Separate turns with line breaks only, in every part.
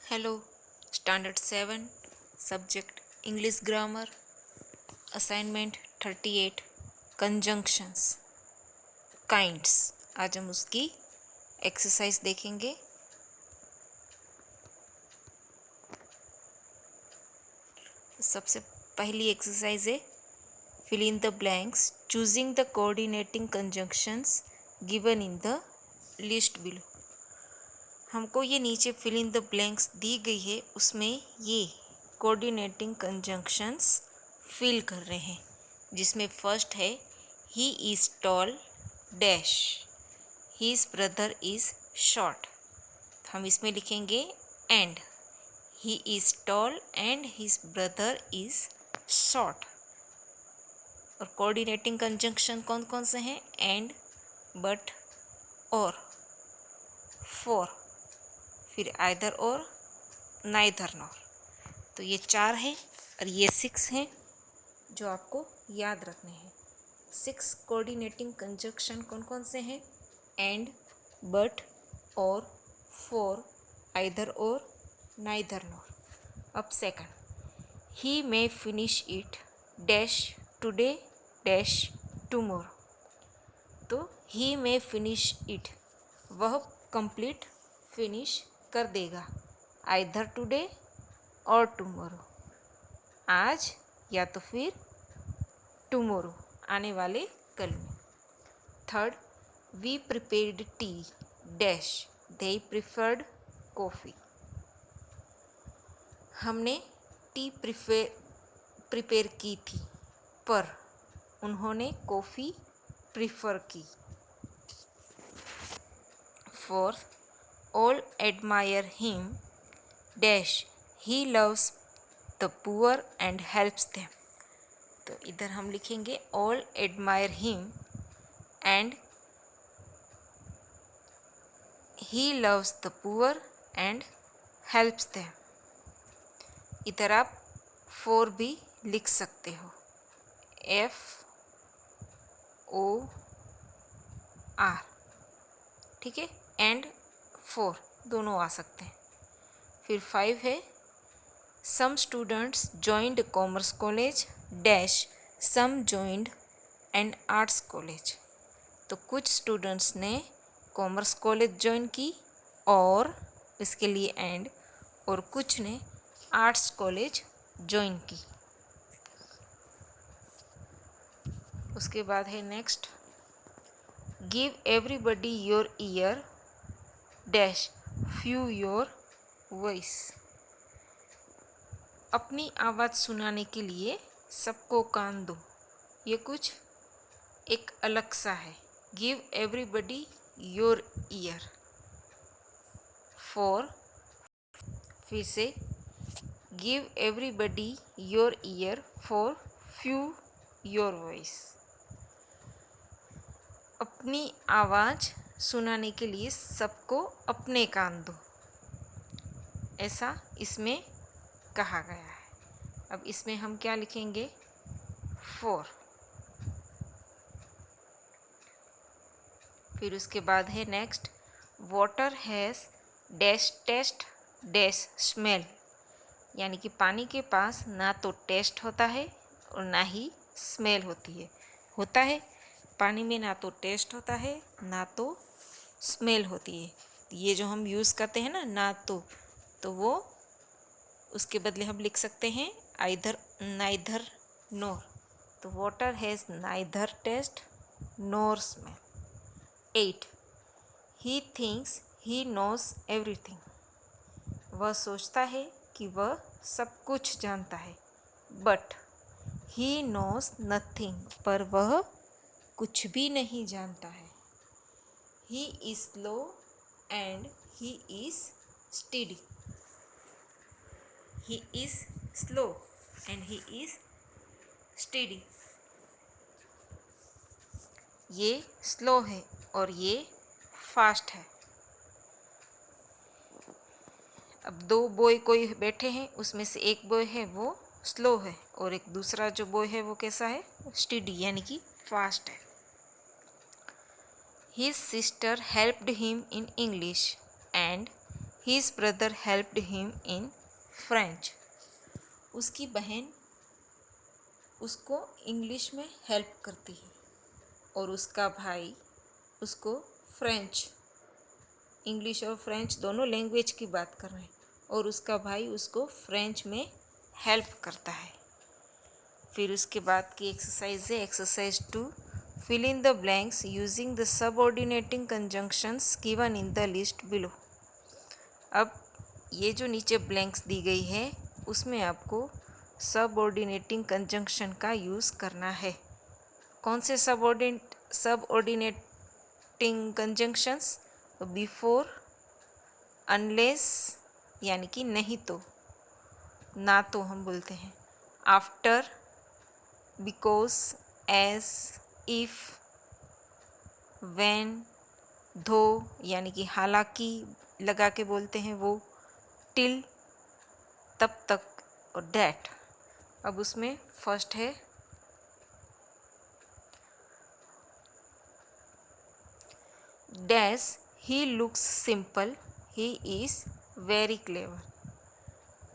Hello. Standard 7 subject English grammar assignment 38 conjunctions kinds. आज हम उसकी एक्सरसाइज देखेंगे। सबसे पहली एक्सरसाइज है fill in the blanks choosing the coordinating conjunctions given in the list below. हमको ये नीचे फिल इन द ब्लैंक्स दी गई है, उसमें ये कोऑर्डिनेटिंग कंजंक्शंस फिल कर रहे हैं, जिसमें फर्स्ट है he is tall dash, his brother is short. हम इसमें लिखेंगे and he is tall and his brother is short. और कोऑर्डिनेटिंग कंजंक्शन कौन कौन से हैं? एंड, बट, और, फॉर, फिर आइदर और, नाइदर नॉर। तो ये 4 है और ये 6 हैं जो आपको याद रखने हैं। 6 कोऑर्डिनेटिंग कंजंक्शन कौन कौन से हैं? And, but, or, for, either or, neither nor. अब second, he may finish it dash today dash tomorrow. तो ही मे फिनिश इट, वह कंप्लीट फिनिश कर देगा, आइदर टुडे और टुमारो, आज या तो फिर टुमारो, आने वाले कल में। Third, we prepared tea dash they preferred coffee. हमने टी प्रिपेयर की थी, पर उन्होंने कॉफ़ी प्रिफर की। Fourth, all admire him dash he loves the poor and helps them. तो इधर हम लिखेंगे all admire him and he loves the poor and helps them. इधर आप फोर भी लिख सकते हो, FOR, ठीक है। एंड 4 दोनों आ सकते हैं। फिर 5 है some students joined commerce college dash some joined and arts college. तो कुछ स्टूडेंट्स ने कॉमर्स कॉलेज ज्वाइन की और इसके लिए एंड, और कुछ ने आर्ट्स कॉलेज ज्वाइन की। उसके बाद है next, give everybody your year dash few your voice. अपनी आवाज़ सुनाने के लिए सबको कान दो। ये कुछ एक अलग सा है। Give everybody your year. For, फिर से give everybody your year for few your voice. अपनी आवाज़ सुनाने के लिए सबको अपने कान दो, ऐसा इसमें कहा गया है। अब इसमें हम क्या लिखेंगे? फॉर। फिर उसके बाद है next, water has dash taste dash smell. यानी कि पानी के पास ना तो टेस्ट होता है और ना ही स्मेल होती है। होता है पानी में ना तो टेस्ट होता है ना तो स्मेल होती है। ये जो हम यूज़ करते हैं ना तो वो उसके बदले हम लिख सकते हैं आइदर, नाइदर, नोर। तो water has neither taste nor smell. 8, he thinks he knows everything. वह सोचता है कि वह सब कुछ जानता है, बट ही नोस नथिंग, पर वह कुछ भी नहीं जानता है। He is slow and he is steady. He is slow and he is steady. ये स्लो है और ये फास्ट है। अब 2 बॉय कोई बैठे हैं, उसमें से एक बॉय है वो स्लो है और एक दूसरा जो बॉय है वो कैसा है? स्टेडी, यानी कि फास्ट है। His sister helped him in English and His brother helped him in French. उसकी बहन उसको इंग्लिश में हेल्प करती है और उसका भाई उसको फ्रेंच, इंग्लिश और फ्रेंच दोनों लैंग्वेज की बात कर रहे हैं, और उसका भाई उसको फ्रेंच में हेल्प करता है। फिर उसके बाद की एक्सरसाइज है exercise 2, fill in the blanks using the subordinating conjunctions given in the list below. अब ये जो नीचे ब्लैंक्स दी गई है उसमें आपको सबऑर्डिनेटिंग कंजंक्शन का यूज़ करना है। कौन से सबऑर्डिनेटिंग कंजंक्शंस? बिफोर, अनलेस यानी कि नहीं तो, ना तो हम बोलते हैं, after, because, as, if, when, though यानी कि हालांकि लगा के बोलते हैं वो, टिल तब तक, और दैट। अब उसमें फर्स्ट है dash he looks simple he is very clever.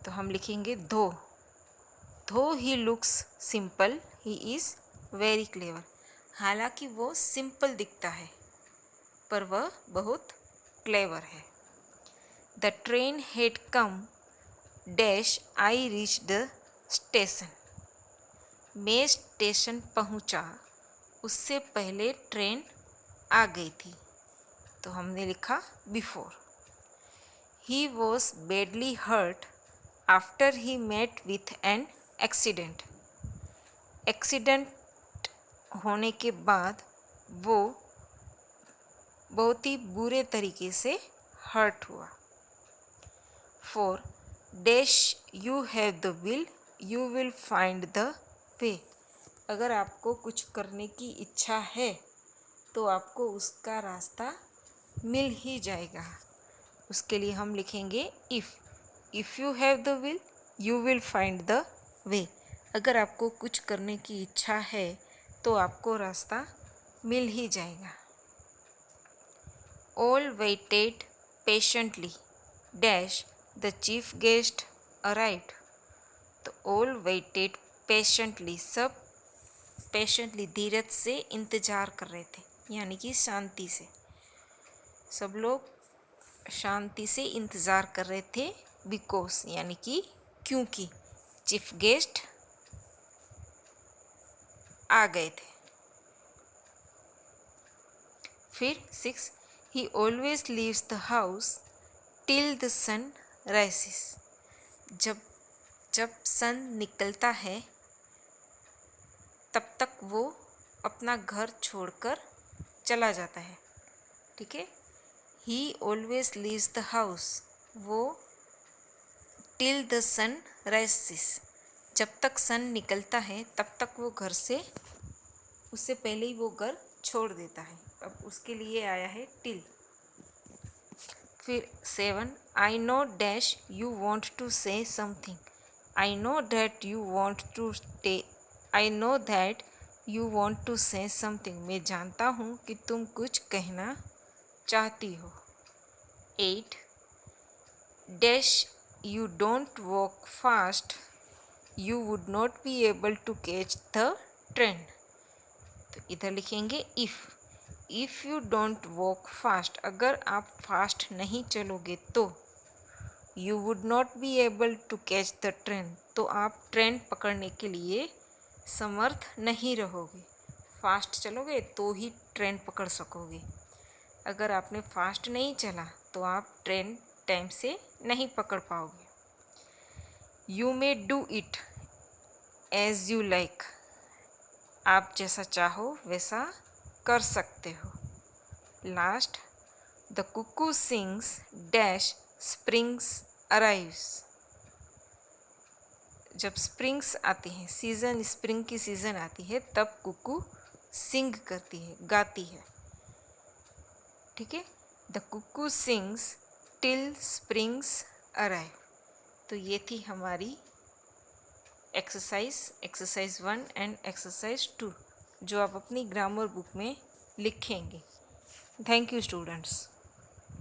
तो हम लिखेंगे दो he looks simple he is very clever. हालांकि वो सिंपल दिखता है पर वह बहुत क्लेवर है। The train had come dash I reach the station. मैं स्टेशन पहुंचा उससे पहले ट्रेन आ गई थी। तो हमने लिखा before. He was badly hurt after he met with an accident. Accident होने के बाद वो बहुत ही बुरे तरीके से हर्ट हुआ। 4 dash you have the will you will find the way. अगर आपको कुछ करने की इच्छा है तो आपको उसका रास्ता मिल ही जाएगा। उसके लिए हम लिखेंगे if you have the will you will find the way. अगर आपको कुछ करने की इच्छा है तो आपको रास्ता मिल ही जाएगा। All waited patiently dash the chief guest arrived. तो ऑल वेटेड पेशेंटली, सब पेशेंटली धीरज से इंतज़ार कर रहे थे, यानी कि शांति से। सब लोग शांति से इंतज़ार कर रहे थे, बिकॉज यानी कि क्योंकि चीफ गेस्ट आ गए थे। फिर 6 he always leaves the house till the sun rises. जब सन निकलता है तब तक वो अपना घर छोड़कर चला जाता है। ठीक है, ही ऑलवेज लीव्स द हाउस, वो टिल द सन राइसेस, जब तक सन निकलता है तब तक वो घर से, उससे पहले ही वो घर छोड़ देता है। अब उसके लिए आया है टिल। फिर 7 I know dash you want to say something. I know that you want to I know that you want to say something. मैं जानता हूँ कि तुम कुछ कहना चाहती हो। 8 dash you don't walk fast you would not be able to catch the train. तो इधर लिखेंगे if you don't walk fast, अगर आप फास्ट नहीं चलोगे तो you would not be able to catch the train, तो आप ट्रेन पकड़ने के लिए समर्थ नहीं रहोगे। फास्ट चलोगे तो ही ट्रेन पकड़ सकोगे। अगर आपने फास्ट नहीं चला तो आप ट्रेन टाइम से नहीं पकड़ पाओगे। You may do it as you like, आप जैसा चाहो वैसा कर सकते हो। Last the cuckoo sings dash springs arrives. जब स्प्रिंग्स आती हैं, सीज़न स्प्रिंग की सीज़न आती है तब कुकू सिंग करती है, गाती है। ठीक है, the cuckoo sings till springs arrive. तो ये थी हमारी एक्सरसाइज 1 एंड एक्सरसाइज 2 जो आप अपनी ग्रामर बुक में लिखेंगे। Thank you students.